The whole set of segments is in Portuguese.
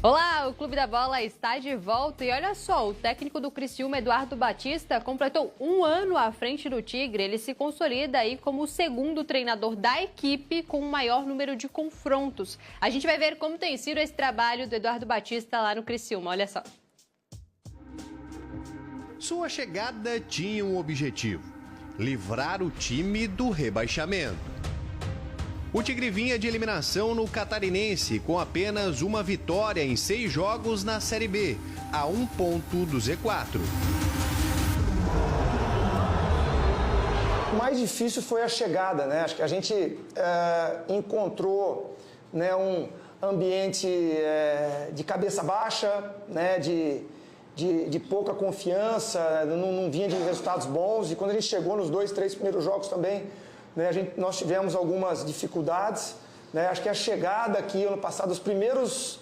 Olá, o Clube da Bola está de volta e olha só, o técnico do Criciúma, Eduardo Batista, completou 1 ano à frente do Tigre. Ele se consolida aí como o segundo treinador da equipe com o maior número de confrontos. A gente vai ver como tem sido esse trabalho do Eduardo Batista lá no Criciúma, olha só. Sua chegada tinha um objetivo: livrar o time do rebaixamento. O Tigre vinha de eliminação no Catarinense, com apenas uma vitória em 6 jogos na Série B, a 1 ponto do Z4. O mais difícil foi a chegada, né? Acho que a gente encontrou, né, um ambiente de cabeça baixa, né, de pouca confiança, não vinha de resultados bons. E quando a gente chegou nos 2, 3 primeiros jogos também, né, nós tivemos algumas dificuldades, né? Acho que a chegada aqui, ano passado, os primeiros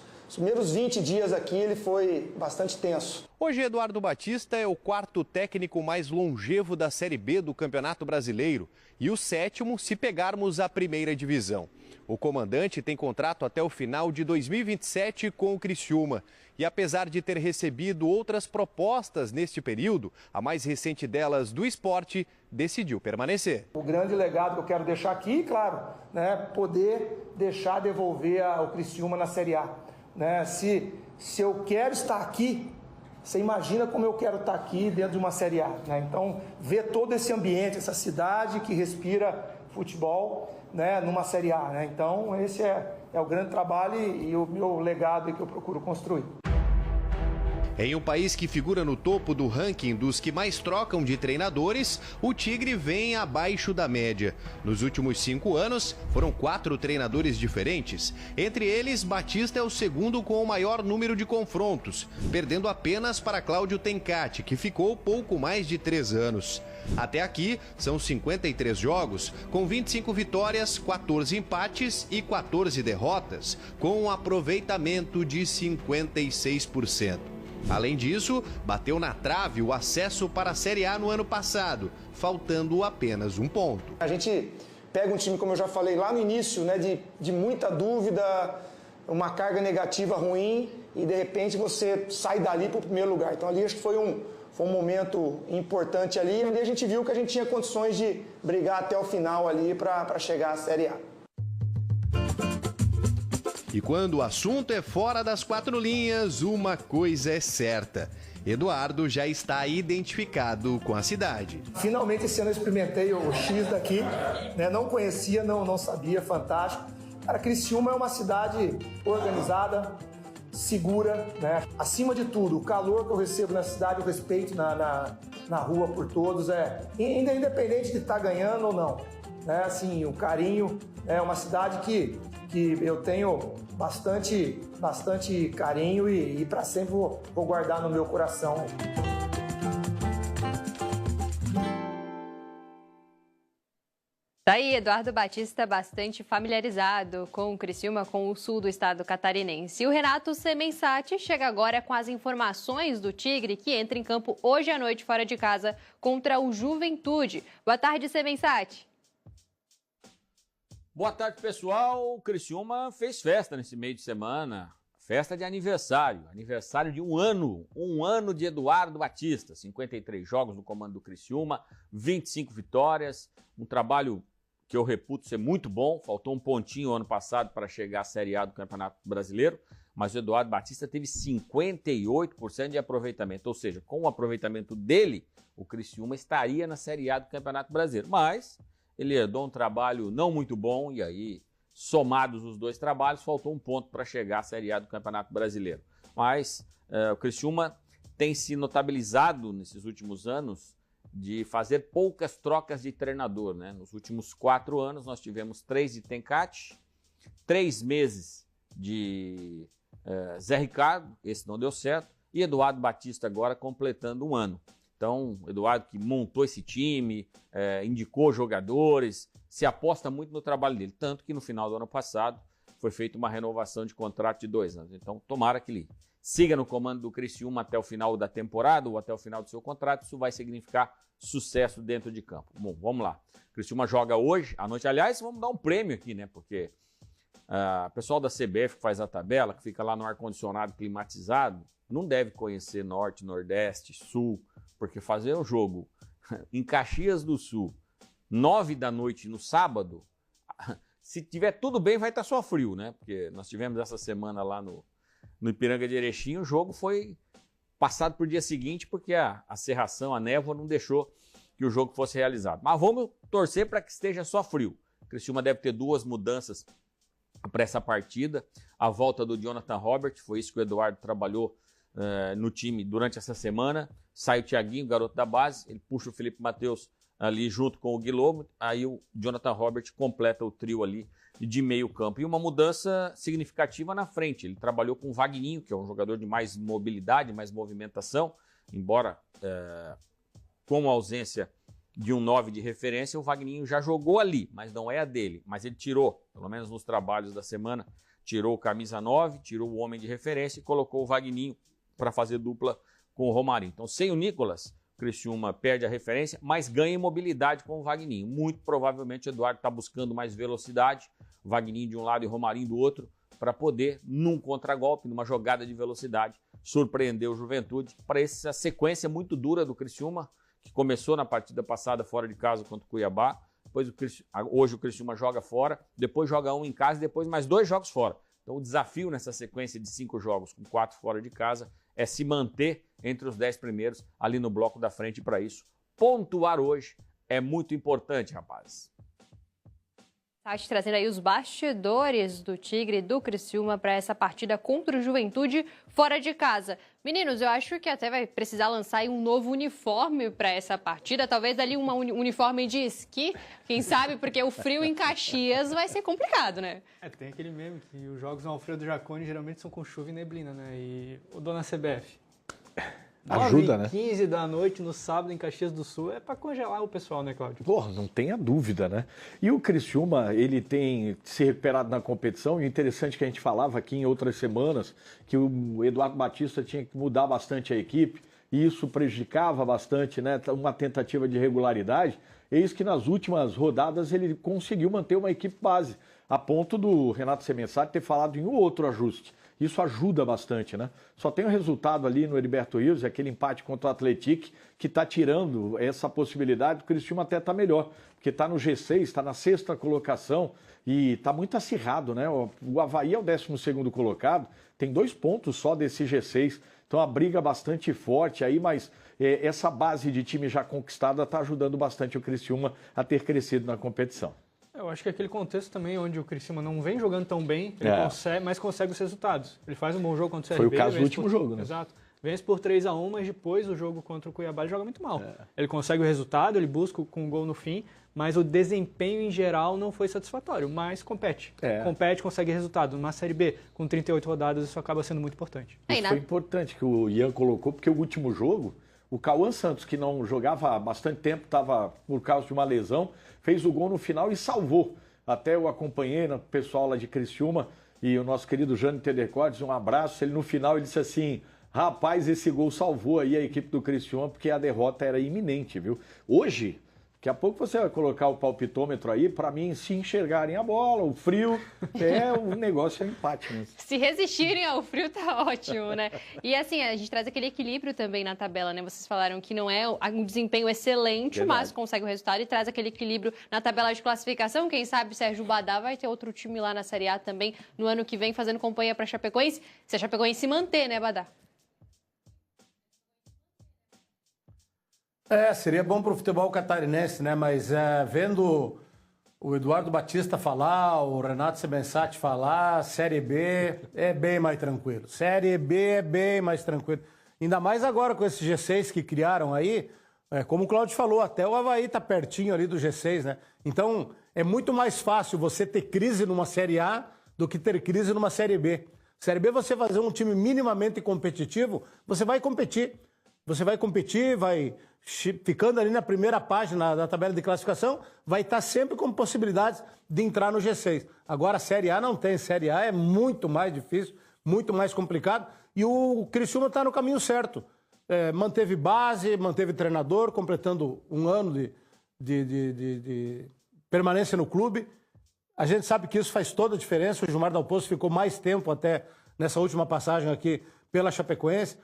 20 dias aqui, ele foi bastante tenso. Hoje, Eduardo Batista é o 4º técnico mais longevo da Série B do Campeonato Brasileiro e o 7º se pegarmos a primeira divisão. O comandante tem contrato até o final de 2027 com o Criciúma. E apesar de ter recebido outras propostas neste período, a mais recente delas do esporte, decidiu permanecer. O grande legado que eu quero deixar aqui, claro, né, poder deixar devolver o Criciúma na Série A. Né? Se eu quero estar aqui, você imagina como eu quero estar aqui dentro de uma Série A. Né? Então, ver todo esse ambiente, essa cidade que respira futebol, né, numa Série A. Né? Então, esse é o grande trabalho e o meu legado que eu procuro construir. Em um país que figura no topo do ranking dos que mais trocam de treinadores, o Tigre vem abaixo da média. Nos últimos 5 anos, foram 4 treinadores diferentes. Entre eles, Batista é o segundo com o maior número de confrontos, perdendo apenas para Cláudio Tencati, que ficou pouco mais de 3 anos. Até aqui, são 53 jogos, com 25 vitórias, 14 empates e 14 derrotas, com um aproveitamento de 56%. Além disso, bateu na trave o acesso para a Série A no ano passado, faltando apenas 1 ponto. A gente pega um time, como eu já falei lá no início, né, de muita dúvida, uma carga negativa ruim, e de repente você sai dali para o primeiro lugar. Então ali acho que foi um momento importante ali, onde a gente viu que a gente tinha condições de brigar até o final ali para chegar à Série A. E quando o assunto é fora das 4 linhas, uma coisa é certa: Eduardo já está identificado com a cidade. Finalmente esse ano eu experimentei o X daqui, né? Não conhecia, não sabia, fantástico. Cara, Criciúma é uma cidade organizada, segura, né? Acima de tudo, o calor que eu recebo na cidade, o respeito na rua por todos, independente de estar ganhando ou não. Né? Assim, o carinho, é uma cidade que eu tenho bastante carinho e para sempre vou guardar no meu coração. Tá aí, Eduardo Batista bastante familiarizado com o Criciúma, com o sul do estado catarinense. E o Renato Semensati chega agora com as informações do Tigre, que entra em campo hoje à noite fora de casa contra o Juventude. Boa tarde, Semensati. Boa tarde, pessoal. O Criciúma fez festa nesse meio de semana. Festa de aniversário. Aniversário de 1 ano. 1 ano de Eduardo Batista. 53 jogos no comando do Criciúma, 25 vitórias. Um trabalho que eu reputo ser muito bom. Faltou um pontinho ano passado para chegar à Série A do Campeonato Brasileiro. Mas o Eduardo Batista teve 58% de aproveitamento. Ou seja, com o aproveitamento dele, o Criciúma estaria na Série A do Campeonato Brasileiro. Mas ele herdou um trabalho não muito bom e aí, somados os 2 trabalhos, faltou 1 ponto para chegar à Série A do Campeonato Brasileiro. Mas o Criciúma tem se notabilizado nesses últimos anos de fazer poucas trocas de treinador. Né? Nos últimos 4 anos nós tivemos 3 de Tencati, 3 meses de Zé Ricardo, esse não deu certo, e Eduardo Batista agora completando 1 ano. Então, o Eduardo que montou esse time, indicou jogadores, se aposta muito no trabalho dele. Tanto que no final do ano passado foi feita uma renovação de contrato de 2 anos. Então, tomara que ele siga no comando do Criciúma até o final da temporada ou até o final do seu contrato. Isso vai significar sucesso dentro de campo. Bom, vamos lá. O Criciúma joga hoje à noite. Aliás, vamos dar um prêmio aqui, né? Porque Pessoal da CBF que faz a tabela, que fica lá no ar-condicionado climatizado, não deve conhecer Norte, Nordeste, Sul, porque fazer o jogo em Caxias do Sul, 9 da noite no sábado, se tiver tudo bem, vai estar só frio, né? Porque nós tivemos essa semana lá no Ipiranga de Erechim, o jogo foi passado para o dia seguinte, porque a cerração, a névoa não deixou que o jogo fosse realizado. Mas vamos torcer para que esteja só frio. O Criciúma deve ter 2 mudanças para essa partida. A volta do Jonathan Robert, foi isso que o Eduardo trabalhou no time durante essa semana. Sai o Thiaguinho, garoto da base, ele puxa o Felipe Matheus ali junto com o Guilherme, aí o Jonathan Robert completa o trio ali de meio campo. E uma mudança significativa na frente, ele trabalhou com o Vagninho, que é um jogador de mais mobilidade, mais movimentação, embora com a ausência de um 9 de referência, o Vagninho já jogou ali, mas não é a dele. Mas ele tirou, pelo menos nos trabalhos da semana, tirou o camisa 9, tirou o homem de referência e colocou o Vagninho para fazer dupla com o Romarinho. Então, sem o Nicolas, o Criciúma perde a referência, mas ganha em mobilidade com o Vagninho. Muito provavelmente o Eduardo está buscando mais velocidade, o Vagninho de um lado e o Romarinho do outro, para poder, num contragolpe, numa jogada de velocidade, surpreender o Juventude para essa sequência muito dura do Criciúma, que começou na partida passada fora de casa contra o Cuiabá. Depois hoje o Criciúma joga fora, depois joga um em casa e depois mais 2 jogos fora. Então o desafio nessa sequência de 5 jogos com 4 fora de casa é se manter entre os 10 primeiros ali no bloco da frente. Para isso, pontuar hoje é muito importante, rapazes. Tati trazendo aí os bastidores do Tigre e do Criciúma para essa partida contra o Juventude fora de casa. Meninos, eu acho que até vai precisar lançar aí um novo uniforme para essa partida, talvez ali um uniforme de esqui, quem sabe, porque o frio em Caxias vai ser complicado, né? Tem aquele meme que os jogos no Alfredo Jaconi geralmente são com chuva e neblina, né? E o dona CBF. Ajuda, 9h15 da noite no sábado em Caxias do Sul é para congelar o pessoal, né, Cláudio? Porra, não tenha dúvida, né? E o Criciúma, ele tem se recuperado na competição, e o interessante é que a gente falava aqui em outras semanas que o Eduardo Batista tinha que mudar bastante a equipe, e isso prejudicava bastante, né? Uma tentativa de regularidade. Eis que nas últimas rodadas ele conseguiu manter uma equipe base, a ponto do Renato Semensati ter falado em um outro ajuste. Isso ajuda bastante, né? Só tem o resultado ali no Heriberto Rios, aquele empate contra o Atlético, que está tirando essa possibilidade. O Criciúma até está melhor, porque está no G6, está na 6ª colocação e está muito acirrado, né? O Avaí é o 12º colocado, tem 2 pontos só desse G6, então a briga bastante forte aí, mas essa base de time já conquistada está ajudando bastante o Criciúma a ter crescido na competição. Eu acho que aquele contexto também onde o Criciúma não vem jogando tão bem, ele consegue, mas consegue os resultados. Ele faz um bom jogo contra o CRB. Foi o caso do último jogo, né? Exato. Vence por 3-1, mas depois o jogo contra o Cuiabá ele joga muito mal. Ele consegue o resultado, ele busca com um gol no fim, mas o desempenho em geral não foi satisfatório, mas compete. Compete, consegue resultado. Numa Série B, com 38 rodadas, isso acaba sendo muito importante. Isso foi importante que o Ian colocou, porque o último jogo, o Cauã Santos, que não jogava há bastante tempo, estava por causa de uma lesão, fez o gol no final e salvou. Até eu acompanhei no pessoal lá de Criciúma e o nosso querido Jânio Tedercortes, um abraço. Ele no final ele disse assim: rapaz, esse gol salvou aí a equipe do Criciúma, porque a derrota era iminente, viu? Hoje, daqui a pouco você vai colocar o palpitômetro aí, para mim, se enxergarem a bola, o frio, o negócio é empate, né? Se resistirem ao frio, tá ótimo, né? E assim, a gente traz aquele equilíbrio também na tabela, né? Vocês falaram que não é um desempenho excelente, mas consegue o resultado e traz aquele equilíbrio na tabela de classificação. Quem sabe Sérgio Badá vai ter outro time lá na Série A também no ano que vem, fazendo companhia para Chapecoense. Se a Chapecoense se manter, né, Badá? Seria bom para o futebol catarinense, né? Mas vendo o Eduardo Batista falar, o Renato Semensati falar, Série B é bem mais tranquilo. Série B é bem mais tranquilo. Ainda mais agora com esse G6 que criaram aí, como o Cláudio falou, até o Avaí está pertinho ali do G6, né? Então, é muito mais fácil você ter crise numa Série A do que ter crise numa Série B. Série B, você fazer um time minimamente competitivo, você vai competir. Você vai competir, vai ficando ali na primeira página da tabela de classificação, vai estar sempre com possibilidades de entrar no G6. Agora, a Série A não tem. Série A é muito mais difícil, muito mais complicado. E o Criciúma está no caminho certo. Manteve base, manteve treinador, completando um ano de permanência no clube. A gente sabe que isso faz toda a diferença. O Gilmar Dalpozo ficou mais tempo até nessa última passagem aqui pela Chapecoense.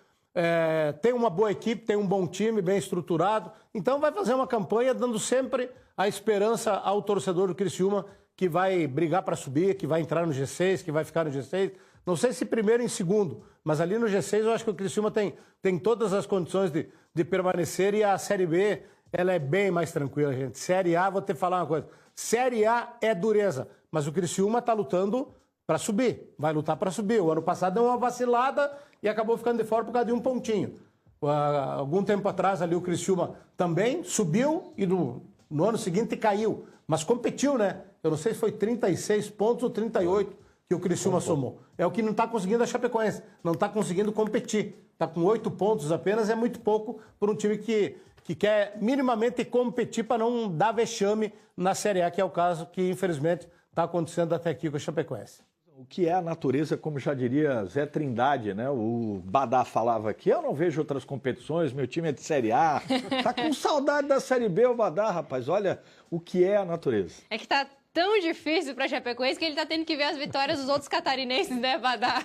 Tem uma boa equipe, tem um bom time, bem estruturado. Então vai fazer uma campanha dando sempre a esperança ao torcedor do Criciúma que vai brigar para subir, que vai entrar no G6, que vai ficar no G6. Não sei se primeiro ou em segundo, mas ali no G6 eu acho que o Criciúma tem todas as condições de permanecer, e a Série B ela é bem mais tranquila, gente. Série A, vou te falar uma coisa, Série A é dureza, mas o Criciúma está lutando para subir, vai lutar para subir. O ano passado deu uma vacilada e acabou ficando de fora por causa de um pontinho. Algum tempo atrás ali o Criciúma também subiu e no ano seguinte caiu, mas competiu, né? Eu não sei se foi 36 pontos ou 38 que o Criciúma somou. É o que não está conseguindo a Chapecoense, não está conseguindo competir. Está com 8 pontos apenas, é muito pouco para um time que quer minimamente competir para não dar vexame na Série A, que é o caso que infelizmente está acontecendo até aqui com a Chapecoense. O que é a natureza, como já diria Zé Trindade, né? O Badá falava aqui, eu não vejo outras competições, meu time é de Série A. Tá com saudade da Série B, o Badá, rapaz. Olha o que é a natureza. É que tá tão difícil pra Chapecoense que ele tá tendo que ver as vitórias dos outros catarinenses, né, Badá?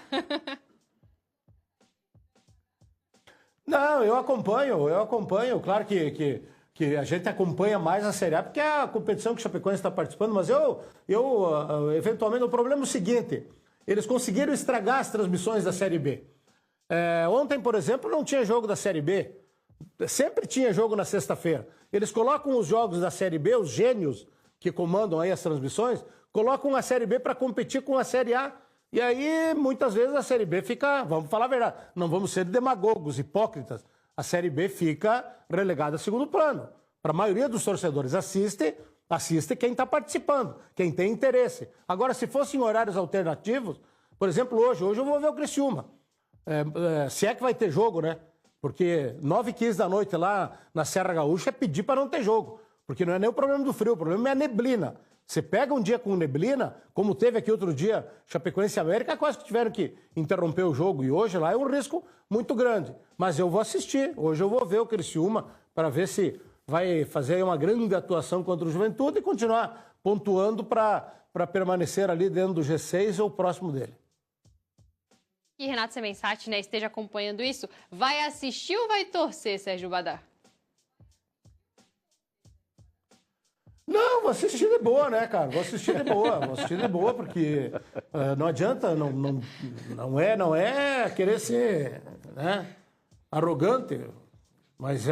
Não, eu acompanho. Claro que a gente acompanha mais a Série A, porque é a competição que o Chapecoense está participando, mas eu eventualmente, o problema é o seguinte, eles conseguiram estragar as transmissões da Série B. Ontem, por exemplo, não tinha jogo da Série B, sempre tinha jogo na sexta-feira. Eles colocam os jogos da Série B, os gênios que comandam aí as transmissões, colocam a Série B para competir com a Série A. E aí, muitas vezes, a Série B fica, vamos falar a verdade, não vamos ser demagogos, hipócritas, a Série B fica relegada a segundo plano. Para a maioria dos torcedores, assiste quem está participando, quem tem interesse. Agora, se fossem horários alternativos, por exemplo, hoje eu vou ver o Criciúma. Se é que vai ter jogo, né? Porque 9h15 da noite lá na Serra Gaúcha é pedir para não ter jogo. Porque não é nem o problema do frio, o problema é a neblina. Você pega um dia com neblina, como teve aqui outro dia, Chapecoense e América, quase que tiveram que interromper o jogo. E hoje lá é um risco muito grande. Mas eu vou assistir. Hoje eu vou ver o Criciúma para ver se vai fazer uma grande atuação contra o Juventude e continuar pontuando para permanecer ali dentro do G6 ou próximo dele. E Renato Semensati, né, esteja acompanhando isso, vai assistir ou vai torcer, Sérgio Badá? Não, vou assistir de boa, né, cara? Vou assistir de boa, porque não adianta, não é querer ser, né, arrogante, mas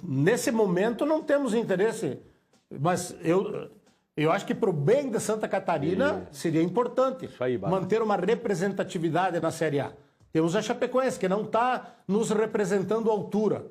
nesse momento não temos interesse. Mas eu acho que para o bem de Santa Catarina seria importante manter uma representatividade na Série A. Temos a Chapecoense, que não está nos representando à altura.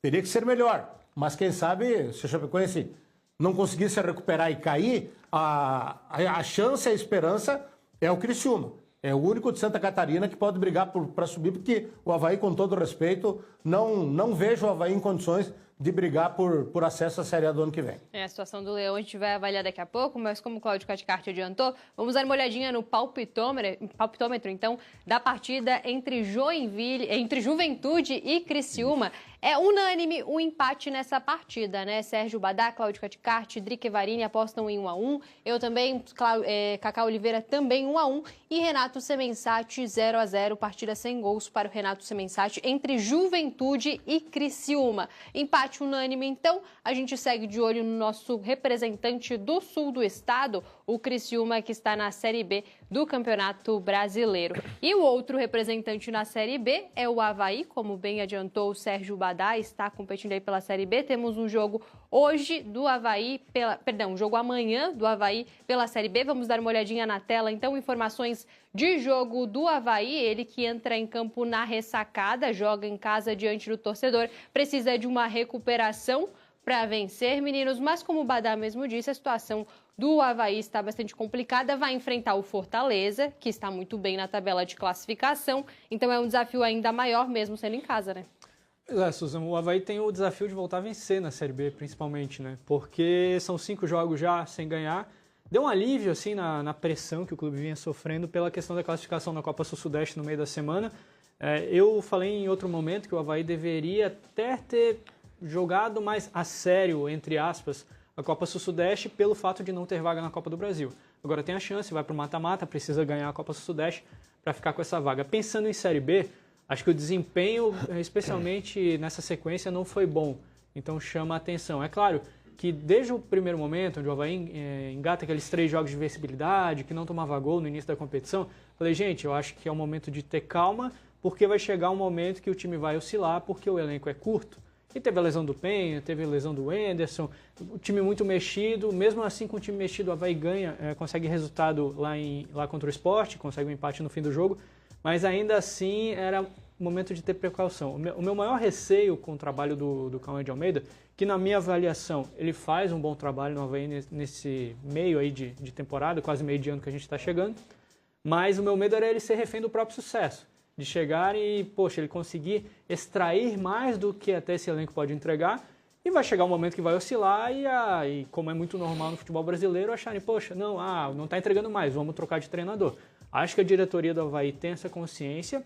Teria que ser melhor. Mas quem sabe, se a Chapecoense não conseguisse recuperar e cair, a chance, a esperança é o Criciúma. É o único de Santa Catarina que pode brigar para subir, porque o Avaí, com todo respeito, não vejo o Avaí em condições de brigar por acesso à Série A do ano que vem. A situação do Leão a gente vai avaliar daqui a pouco, mas como o Cláudio Caticarte adiantou, vamos dar uma olhadinha no palpitômetro, então, da partida entre Juventude e Criciúma. É unânime o empate nessa partida, né? Sérgio Badá, Cláudio Caticarte, Drique Varini apostam em 1-1. Eu também, Cacá Oliveira também 1-1. E Renato Semensati 0-0, partida sem gols para o Renato Semensati entre Juventude e Criciúma. Empate unânime, então, a gente segue de olho no nosso representante do sul do estado, o Criciúma, que está na Série B do Campeonato Brasileiro. E o outro representante na Série B é o Avaí, como bem adiantou o Sérgio Badá, está competindo aí pela Série B. Temos um jogo hoje do Avaí, um jogo amanhã do Avaí pela Série B. Vamos dar uma olhadinha na tela, então, informações de jogo do Avaí, ele que entra em campo na ressacada, joga em casa diante do torcedor, precisa de uma recuperação para vencer, meninos, mas como o Badá mesmo disse, a situação do Avaí está bastante complicada, vai enfrentar o Fortaleza, que está muito bem na tabela de classificação, então é um desafio ainda maior, mesmo sendo em casa, né? Susan, o Avaí tem o desafio de voltar a vencer na Série B, principalmente, né? Porque são 5 jogos já sem ganhar. Deu um alívio, assim, na pressão que o clube vinha sofrendo pela questão da classificação na Copa Sul-Sudeste no meio da semana. Eu falei em outro momento que o Avaí deveria até ter jogado mais a sério, entre aspas, a Copa Sul-Sudeste pelo fato de não ter vaga na Copa do Brasil. Agora tem a chance, vai para o mata-mata, precisa ganhar a Copa Sul-Sudeste para ficar com essa vaga. Pensando em Série B, acho que o desempenho, especialmente nessa sequência, não foi bom. Então chama a atenção. É claro que desde o primeiro momento, onde o Avaí engata aqueles 3 jogos de invencibilidade, que não tomava gol no início da competição, falei, gente, eu acho que é o momento de ter calma, porque vai chegar um momento que o time vai oscilar, porque o elenco é curto. E teve a lesão do Penha, teve a lesão do Enderson, o time muito mexido. Mesmo assim, com o time mexido, o Avaí ganha, consegue resultado lá contra o Sport, consegue um empate no fim do jogo. Mas ainda assim, era momento de ter precaução. O meu maior receio com o trabalho do Cauã de Almeida, que na minha avaliação, ele faz um bom trabalho no Avaí nesse meio aí de temporada, quase meio de ano que a gente está chegando. Mas o meu medo era ele ser refém do próprio sucesso. De chegar e, poxa, ele conseguir extrair mais do que até esse elenco pode entregar, e vai chegar um momento que vai oscilar e como é muito normal no futebol brasileiro, acharem, poxa, não está entregando mais, vamos trocar de treinador. Acho que a diretoria do Avaí tem essa consciência,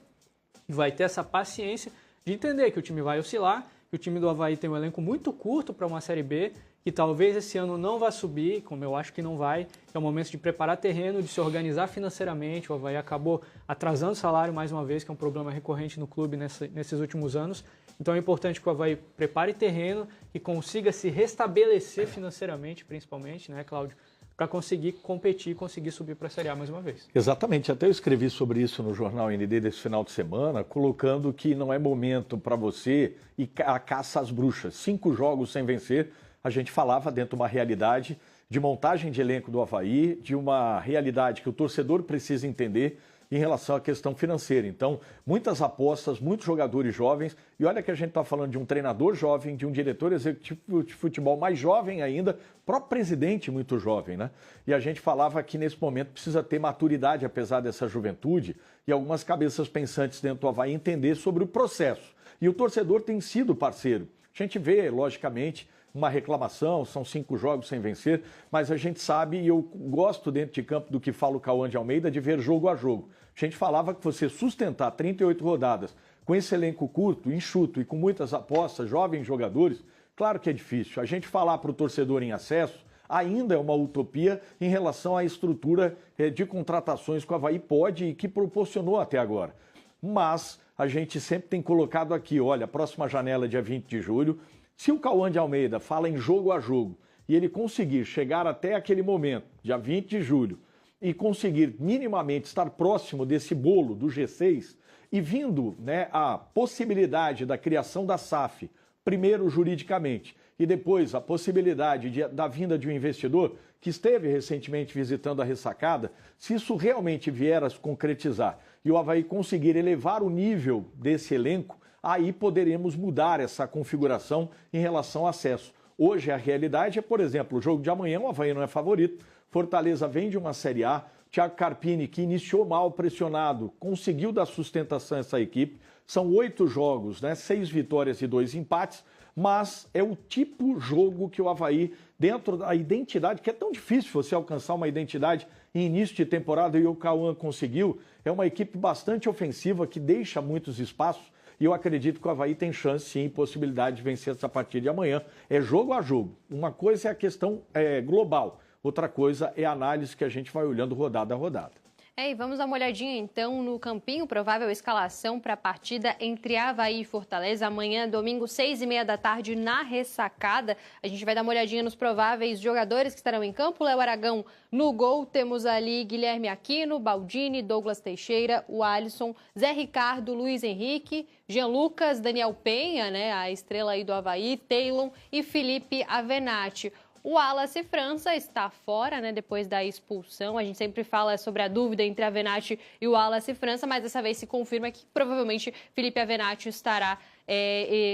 vai ter essa paciência de entender que o time vai oscilar, que o time do Avaí tem um elenco muito curto para uma Série B, que talvez esse ano não vá subir, como eu acho que não vai. É o momento de preparar terreno, de se organizar financeiramente. O Avaí acabou atrasando o salário mais uma vez, que é um problema recorrente no clube nesses últimos anos. Então é importante que o Avaí prepare terreno e consiga se restabelecer financeiramente, principalmente, né, Cláudio? Para conseguir competir e conseguir subir para a Série A mais uma vez. Exatamente, até eu escrevi sobre isso no Jornal ND desse final de semana, colocando que não é momento para você ir a caça às bruxas. 5 jogos sem vencer, a gente falava dentro de uma realidade de montagem de elenco do Avaí, de uma realidade que o torcedor precisa entender em relação à questão financeira. Então, muitas apostas, muitos jogadores jovens, e olha que a gente está falando de um treinador jovem, de um diretor executivo de futebol mais jovem ainda, próprio presidente muito jovem, né? E a gente falava que nesse momento precisa ter maturidade, apesar dessa juventude, e algumas cabeças pensantes dentro do Avaí entender sobre o processo. E o torcedor tem sido parceiro. A gente vê, logicamente, uma reclamação, são 5 jogos sem vencer, mas a gente sabe, e eu gosto dentro de campo do que fala o Cauã de Almeida, de ver jogo a jogo. A gente falava que você sustentar 38 rodadas com esse elenco curto, enxuto e com muitas apostas, jovens jogadores, claro que é difícil. A gente falar para o torcedor em acesso ainda é uma utopia em relação à estrutura de contratações que o Avaí pode e que proporcionou até agora. Mas a gente sempre tem colocado aqui, olha, a próxima janela é dia 20 de julho, se o Cauã de Almeida fala em jogo a jogo e ele conseguir chegar até aquele momento, dia 20 de julho, e conseguir minimamente estar próximo desse bolo do G6 e vindo, né, a possibilidade da criação da SAF, primeiro juridicamente, e depois a possibilidade da vinda de um investidor que esteve recentemente visitando a Ressacada, se isso realmente vier a se concretizar e o Avaí conseguir elevar o nível desse elenco, aí poderemos mudar essa configuração em relação ao acesso. Hoje a realidade é, por exemplo, o jogo de amanhã o Avaí não é favorito, Fortaleza vem de uma Série A, Thiago Carpini, que iniciou mal pressionado, conseguiu dar sustentação a essa equipe, são 8 jogos, né? 6 vitórias e 2 empates, mas é o tipo jogo que o Avaí, dentro da identidade, que é tão difícil você alcançar uma identidade em início de temporada e o Cauã conseguiu, é uma equipe bastante ofensiva que deixa muitos espaços. E eu acredito que o Avaí tem chance, sim, possibilidade de vencer essa partida de amanhã. É jogo a jogo. Uma coisa é a questão global, outra coisa é a análise que a gente vai olhando rodada a rodada. E vamos dar uma olhadinha então no campinho, provável escalação para a partida entre Avaí e Fortaleza, amanhã, domingo, 6h30 da tarde, na Ressacada. A gente vai dar uma olhadinha nos prováveis jogadores que estarão em campo. Léo Aragão no gol, temos ali Guilherme Aquino, Baldini, Douglas Teixeira, o Alisson, Zé Ricardo, Luiz Henrique, Jean Lucas, Daniel Penha, né, a estrela aí do Avaí, Taylon e Felipe Avenatti. O Wallace França está fora, né, depois da expulsão. A gente sempre fala sobre a dúvida entre Avenatti e o Wallace França, mas dessa vez se confirma que provavelmente Felipe Avenatti estará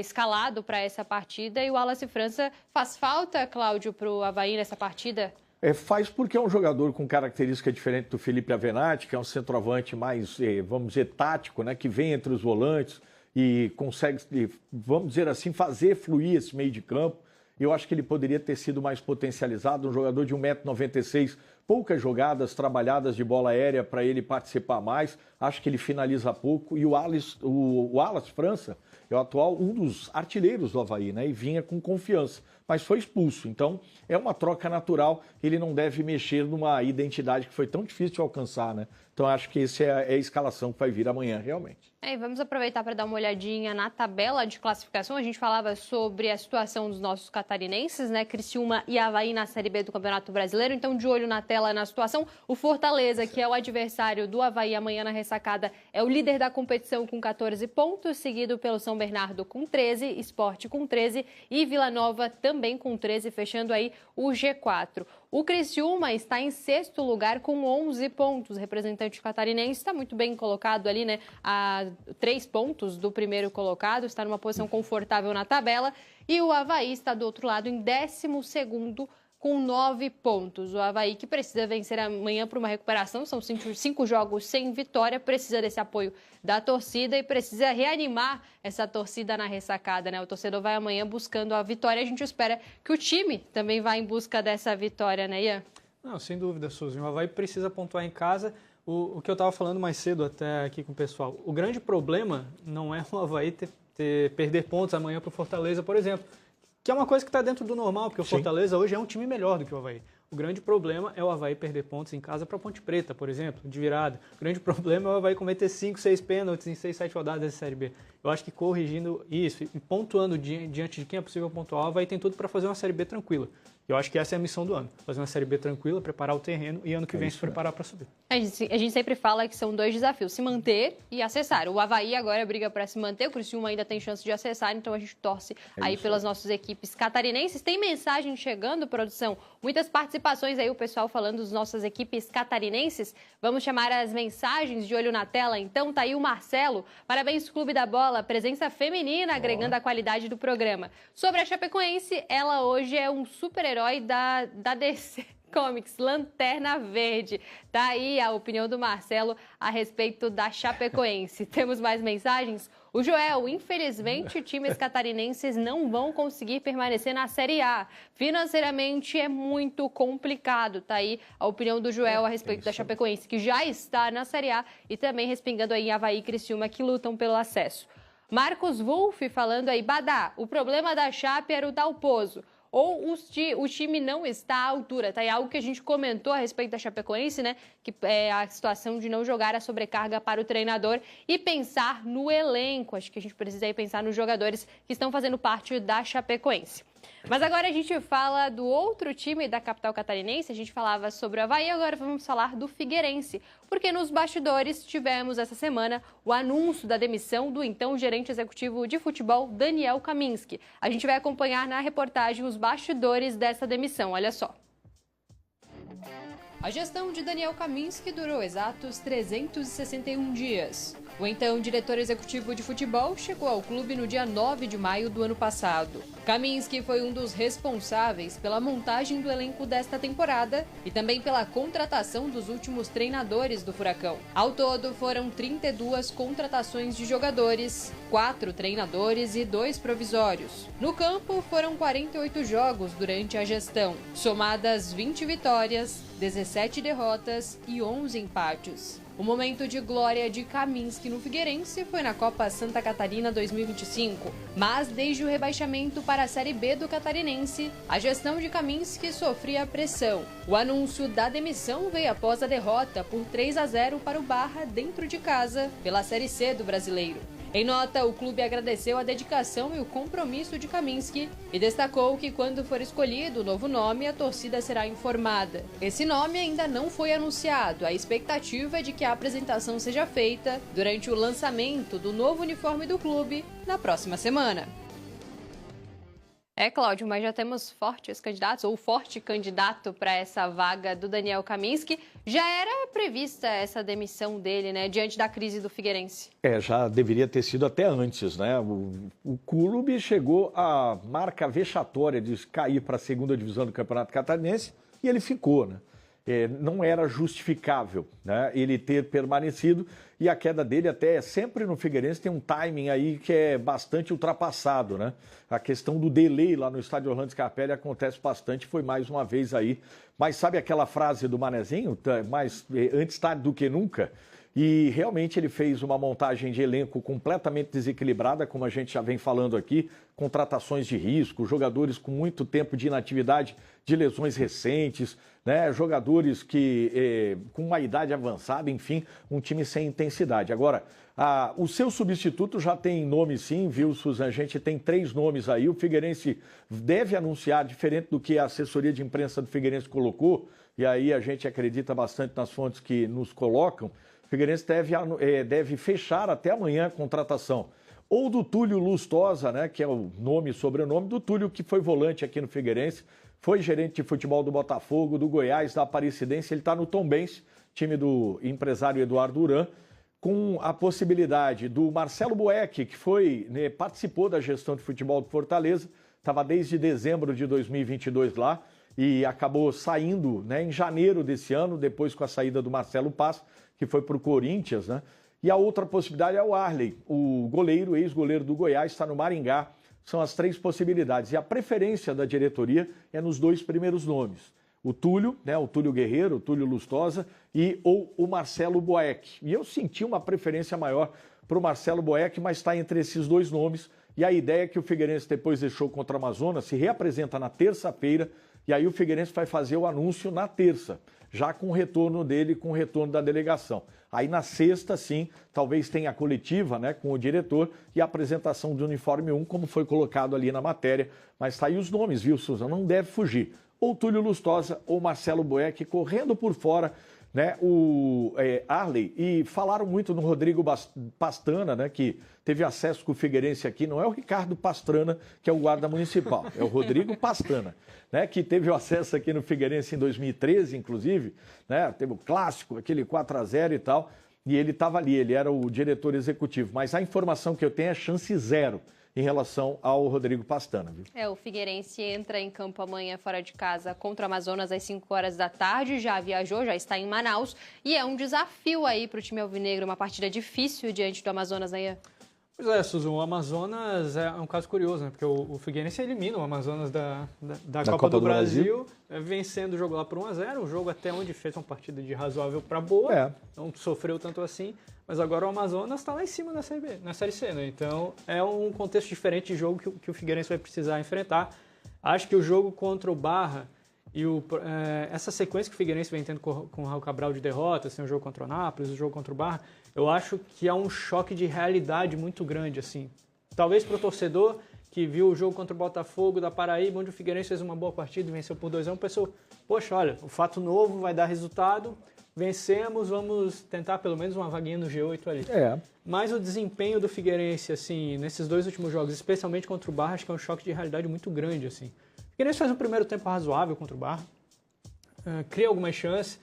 escalado para essa partida. E o Wallace França faz falta, Cláudio, para o Avaí nessa partida? Faz porque é um jogador com característica diferente do Felipe Avenatti, que é um centroavante mais, vamos dizer, tático, né, que vem entre os volantes e consegue, vamos dizer assim, fazer fluir esse meio de campo. Eu acho que ele poderia ter sido mais potencializado, um jogador de 1,96 m, poucas jogadas trabalhadas de bola aérea para ele participar mais. Acho que ele finaliza pouco. E o Wallace França é o atual um dos artilheiros do Avaí, né? E vinha com confiança, mas foi expulso. Então, é uma troca natural. Ele não deve mexer numa identidade que foi tão difícil de alcançar, né? Então, acho que essa é a escalação que vai vir amanhã, realmente. E vamos aproveitar para dar uma olhadinha na tabela de classificação. A gente falava sobre a situação dos nossos catarinenses, né? Criciúma e Avaí na Série B do Campeonato Brasileiro. Então, de olho na tela, na situação. O Fortaleza, que é o adversário do Avaí amanhã na ressacada, é o líder da competição com 14 pontos, seguido pelo São Bernardo com 13, Sport com 13 e Vila Nova também com 13, fechando aí o G4. O Criciúma está em 6º lugar com 11 pontos. O representante catarinense está muito bem colocado ali, né? A 3 pontos do primeiro colocado, está numa posição confortável na tabela. E o Avaí está do outro lado em 12º com 9 pontos. O Avaí, que precisa vencer amanhã para uma recuperação, são 5 jogos sem vitória, precisa desse apoio da torcida e precisa reanimar essa torcida na ressacada, né? O torcedor vai amanhã buscando a vitória. A gente espera que o time também vá em busca dessa vitória, né, Ian? Não, sem dúvida, Suzy. O Avaí precisa pontuar em casa. O que eu estava falando mais cedo até aqui com o pessoal, o grande problema não é o Avaí perder pontos amanhã para o Fortaleza, por exemplo, que é uma coisa que está dentro do normal, porque o Fortaleza hoje é um time melhor do que o Avaí. O grande problema é o Avaí perder pontos em casa para Ponte Preta, por exemplo, de virada. O grande problema é o Avaí cometer 5, 6 pênaltis em 6, 7 rodadas de Série B. Eu acho que corrigindo isso e pontuando diante de quem é possível pontuar, o Avaí tem tudo para fazer uma Série B tranquila. Eu acho que essa é a missão do ano. Fazer uma Série B tranquila, preparar o terreno e ano que vem se preparar para subir. A gente sempre fala que são 2 desafios, se manter e acessar. O Avaí agora briga para se manter, o Criciúma ainda tem chance de acessar, então a gente torce aí pelas nossas equipes catarinenses. Tem mensagem chegando, produção? Muitas participações aí, o pessoal falando das nossas equipes catarinenses. Vamos chamar as mensagens de olho na tela, então. Tá aí o Marcelo. Parabéns, Clube da Bola. Presença feminina agregando a qualidade do programa. Sobre a Chapecoense, ela hoje é um super-herói da DC Comics, Lanterna Verde. Tá aí a opinião do Marcelo a respeito da Chapecoense. Temos mais mensagens? O Joel, infelizmente, times catarinenses não vão conseguir permanecer na Série A. Financeiramente é muito complicado. Tá aí a opinião do Joel a respeito da Chapecoense, que já está na Série A e também respingando aí em Avaí e Criciúma, que lutam pelo acesso. Marcos Wolff falando aí, Badá, o problema da Chape era o Dalpozo. Ou o time não está à altura, tá? É algo que a gente comentou a respeito da Chapecoense, né? Que é a situação de não jogar a sobrecarga para o treinador e pensar no elenco. Acho que a gente precisa aí pensar nos jogadores que estão fazendo parte da Chapecoense. Mas agora a gente fala do outro time da capital catarinense, a gente falava sobre o Avaí, agora vamos falar do Figueirense, porque nos bastidores tivemos essa semana o anúncio da demissão do então gerente executivo de futebol, Daniel Kaminski. A gente vai acompanhar na reportagem os bastidores dessa demissão, olha só. A gestão de Daniel Kaminski durou exatos 361 dias. O então diretor executivo de futebol chegou ao clube no dia 9 de maio do ano passado. Kaminski foi um dos responsáveis pela montagem do elenco desta temporada e também pela contratação dos últimos treinadores do Furacão. Ao todo, foram 32 contratações de jogadores, 4 treinadores e 2 provisórios. No campo, foram 48 jogos durante a gestão, somadas 20 vitórias, 17 derrotas e 11 empates. O momento de glória de Kaminski no Figueirense foi na Copa Santa Catarina 2025. Mas desde o rebaixamento para a Série B do Catarinense, a gestão de Kaminski sofria pressão. O anúncio da demissão veio após a derrota por 3-0 para o Barra dentro de casa pela Série C do Brasileiro. Em nota, o clube agradeceu a dedicação e o compromisso de Kaminski e destacou que quando for escolhido o novo nome, a torcida será informada. Esse nome ainda não foi anunciado. A expectativa é de que a apresentação seja feita durante o lançamento do novo uniforme do clube na próxima semana. Cláudio, mas já temos fortes candidatos, ou forte candidato para essa vaga do Daniel Kaminski. Já era prevista essa demissão dele, né, diante da crise do Figueirense? Já deveria ter sido até antes, né? O clube chegou à marca vexatória de cair para a segunda divisão do Campeonato Catarinense e ele ficou, né? não era justificável, né, ele ter permanecido, e a queda dele até sempre no Figueirense tem um timing aí que é bastante ultrapassado, né? A questão do delay lá no estádio Orlando Scarpelli acontece bastante, foi mais uma vez aí. Mas sabe aquela frase do Manezinho, mais antes tarde do que nunca? E realmente ele fez uma montagem de elenco completamente desequilibrada, como a gente já vem falando aqui, contratações de risco, jogadores com muito tempo de inatividade, de lesões recentes, né? Jogadores que com uma idade avançada, enfim, um time sem intensidade. Agora, o seu substituto já tem nome sim, viu, Suzana? A gente tem 3 nomes aí, o Figueirense deve anunciar, diferente do que a assessoria de imprensa do Figueirense colocou, e aí a gente acredita bastante nas fontes que nos colocam. O Figueirense deve fechar até amanhã a contratação ou do Túlio Lustosa, né, que é o nome e sobrenome do Túlio, que foi volante aqui no Figueirense, foi gerente de futebol do Botafogo, do Goiás, da Aparecidense, ele está no Tombense, time do empresário Eduardo Duran, com a possibilidade do Marcelo Boeck, que participou da gestão de futebol do Fortaleza, estava desde dezembro de 2022 lá e acabou saindo, né, em janeiro desse ano, depois com a saída do Marcelo Paz, que foi para o Corinthians, né? E a outra possibilidade é o Arley, o goleiro, ex-goleiro do Goiás, está no Maringá. São as 3 possibilidades. E a preferência da diretoria é nos 2 primeiros nomes. O Túlio, né, o Túlio Guerreiro, o Túlio Lustosa ou o Marcelo Boeck. E eu senti uma preferência maior para o Marcelo Boeck, mas está entre esses 2 nomes. E a ideia é que o Figueirense depois deixou contra o Amazonas, se reapresenta na terça-feira, e aí o Figueirense vai fazer o anúncio na terça, já com o retorno dele, com o retorno da delegação. Aí na sexta, sim, talvez tenha a coletiva, né, com o diretor e a apresentação do uniforme 1, como foi colocado ali na matéria. Mas está aí os nomes, viu, Suzana? Não deve fugir. Ou Túlio Lustosa ou Marcelo Boeck correndo por fora, né, o Arley. E falaram muito no Rodrigo Pastrana, né, que teve acesso com o Figueirense aqui. Não é o Ricardo Pastrana, que é o guarda municipal, é o Rodrigo Pastrana, né, que teve o acesso aqui no Figueirense em 2013, inclusive, né, teve o clássico, aquele 4-0 e tal, e ele estava ali, ele era o diretor executivo. Mas a informação que eu tenho é chance 0 em relação ao Rodrigo Pastrana, viu? O Figueirense entra em campo amanhã fora de casa contra o Amazonas às 5 horas da tarde, já viajou, já está em Manaus, e é um desafio aí para o time alvinegro, uma partida difícil diante do Amazonas aí. Pois é, Suzu, o Amazonas é um caso curioso, né? Porque o Figueirense elimina o Amazonas da Copa do Brasil, vencendo o jogo lá por 1-0, um jogo até onde fez uma partida de razoável para boa, não sofreu tanto assim, mas agora o Amazonas está lá em cima na Série C, né? Então é um contexto diferente de jogo que o Figueirense vai precisar enfrentar. Acho que o jogo contra o Barra e essa sequência que o Figueirense vem tendo com o Raul Cabral de derrotas, tem o jogo contra o Nápoles, o jogo contra o Barra, eu acho que há um choque de realidade muito grande, assim. Talvez para o torcedor que viu o jogo contra o Botafogo da Paraíba, onde o Figueirense fez uma boa partida e venceu por 2-1, pensou, poxa, olha, o fato novo vai dar resultado, vencemos, vamos tentar pelo menos uma vaguinha no G8 ali. Mas o desempenho do Figueirense, assim, nesses 2 últimos jogos, especialmente contra o Barra, acho que é um choque de realidade muito grande, assim. O Figueirense faz um primeiro tempo razoável contra o Barra, cria algumas chances,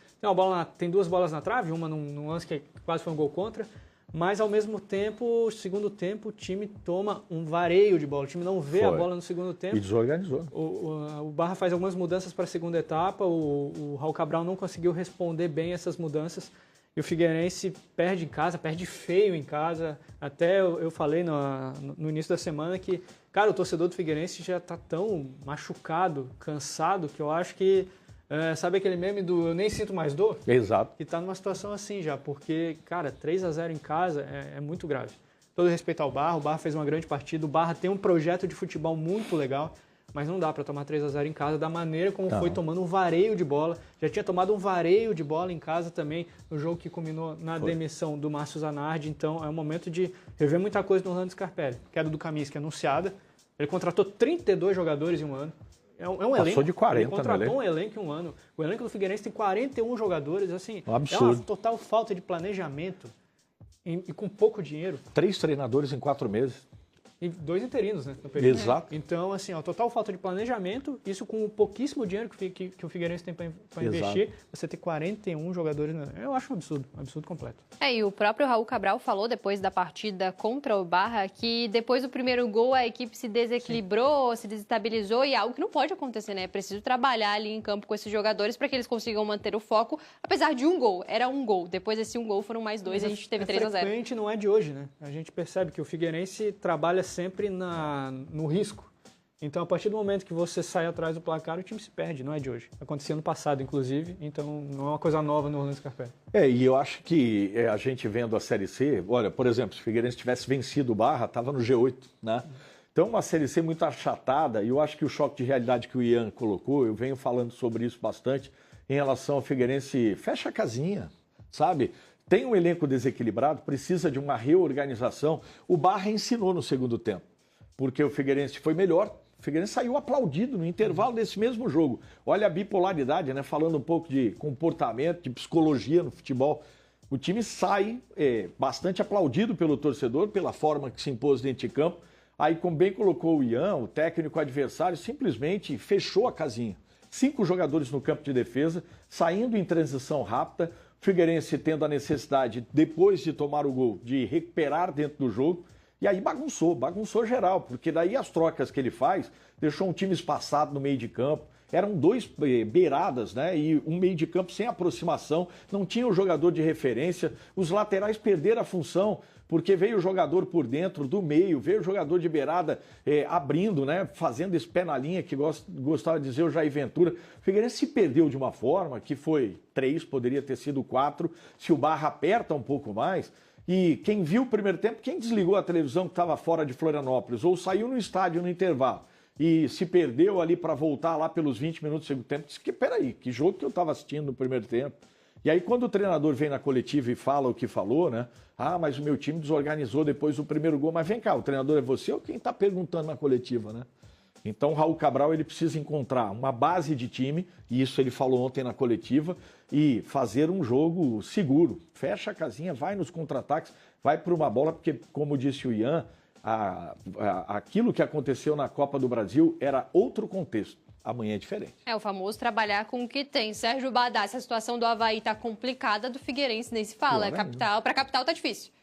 tem 2 bolas na trave, uma num lance que quase foi um gol contra, mas ao mesmo tempo, segundo tempo, o time toma um vareio de bola, o time não vê a bola no segundo tempo. E desorganizou. O Barra faz algumas mudanças para a segunda etapa, o Raul Cabral não conseguiu responder bem essas mudanças, e o Figueirense perde em casa, perde feio em casa. Até eu falei no início da semana que, cara, o torcedor do Figueirense já está tão machucado, cansado, que eu acho que sabe aquele meme do eu nem sinto mais dor? Exato. Que tá numa situação assim já, porque, cara, 3-0 em casa é muito grave. Todo respeito ao Barra, o Barra fez uma grande partida, o Barra tem um projeto de futebol muito legal, mas não dá para tomar 3-0 em casa da maneira como foi tomando um vareio de bola. Já tinha tomado um vareio de bola em casa também, no jogo que culminou na demissão do Márcio Zanardi, então é um momento de rever muita coisa no Orlando Scarpelli. Queda do Camis, que é anunciada, ele contratou 32 jogadores em um ano. É um elenco. Passou de 40, ele contratou um elenco em um ano. O elenco do Figueirense tem 41 jogadores, assim. Um absurdo. É uma total falta de planejamento e com pouco dinheiro. 3 treinadores em 4 meses. e 2 interinos, né? No período. Exato. Então, assim, total falta de planejamento, isso com o pouquíssimo dinheiro que o Figueirense tem para investir, você ter 41 jogadores, eu acho um absurdo completo. E o próprio Raul Cabral falou depois da partida contra o Barra que depois do primeiro gol a equipe se desequilibrou, se desestabilizou, e é algo que não pode acontecer, né? É preciso trabalhar ali em campo com esses jogadores para que eles consigam manter o foco, apesar de um gol. Era um gol. Depois desse um gol foram mais 2 e a gente teve 3-0. Frequente, não é de hoje, né? A gente percebe que o Figueirense trabalha sempre no risco. Então, a partir do momento que você sai atrás do placar, o time se perde, não é de hoje. Acontecia no passado, inclusive, então não é uma coisa nova no Orlando Scarpelli. E eu acho que a gente vendo a Série C, olha, por exemplo, se o Figueirense tivesse vencido o Barra, estava no G8, né? Então, uma Série C muito achatada, e eu acho que o choque de realidade que o Ian colocou, eu venho falando sobre isso bastante, em relação ao Figueirense, fecha a casinha, sabe? Tem um elenco desequilibrado, precisa de uma reorganização. O Barra ensinou no segundo tempo, porque o Figueirense foi melhor. O Figueirense saiu aplaudido no intervalo desse mesmo jogo. Olha a bipolaridade, né? Falando um pouco de comportamento, de psicologia no futebol. O time sai bastante aplaudido pelo torcedor, pela forma que se impôs dentro de campo. Aí, como bem colocou o Ian, o técnico adversário simplesmente fechou a casinha. 5 jogadores no campo de defesa, saindo em transição rápida. O Figueirense tendo a necessidade, depois de tomar o gol, de recuperar dentro do jogo. E aí bagunçou geral, porque daí as trocas que ele faz, deixou um time espaçado no meio de campo. Eram 2 beiradas, né? E um meio de campo sem aproximação, não tinha um jogador de referência. Os laterais perderam a função, porque veio o jogador por dentro do meio, veio o jogador de beirada abrindo, né? Fazendo esse pé na linha, que gostava de dizer o Jair Ventura. O Figueirense se perdeu de uma forma que foi 3, poderia ter sido 4, se o Barra aperta um pouco mais. E quem viu o primeiro tempo, quem desligou a televisão que estava fora de Florianópolis ou saiu no estádio no intervalo e se perdeu ali para voltar lá pelos 20 minutos do segundo tempo, disse que peraí, que jogo que eu estava assistindo no primeiro tempo? E aí quando o treinador vem na coletiva e fala o que falou, né? Ah, mas o meu time desorganizou depois do primeiro gol. Mas vem cá, o treinador é você ou quem está perguntando na coletiva, né? Então o Raul Cabral ele precisa encontrar uma base de time, e isso ele falou ontem na coletiva, e fazer um jogo seguro. Fecha a casinha, vai nos contra-ataques, vai para uma bola, porque, como disse o Ian, aquilo que aconteceu na Copa do Brasil era outro contexto. Amanhã é diferente. É o famoso trabalhar com o que tem. Sérgio Badá, essa situação do Avaí está complicada, do Figueirense nem se fala. Para a capital tá difícil.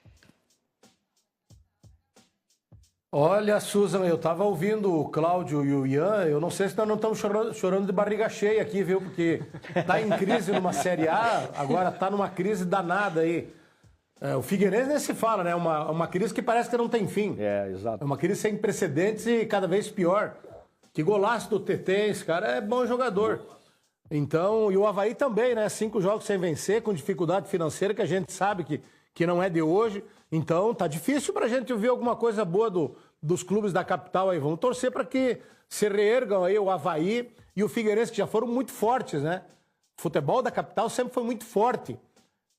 Olha, Susan, eu estava ouvindo o Cláudio e o Ian, eu não sei se nós não estamos chorando de barriga cheia aqui, viu? Porque está em crise numa Série A, agora está numa crise danada aí. O Figueirense nem se fala, né? Uma crise que parece que não tem fim. Exato. É uma crise sem precedentes e cada vez pior. Que golaço do TT, esse cara é bom jogador. Então, e o Avaí também, né? 5 jogos sem vencer, com dificuldade financeira, que a gente sabe que não é de hoje. Então, tá difícil pra gente ouvir alguma coisa boa dos clubes da capital aí. Vamos torcer para que se reergam aí o Avaí e o Figueirense, que já foram muito fortes, né? O futebol da capital sempre foi muito forte.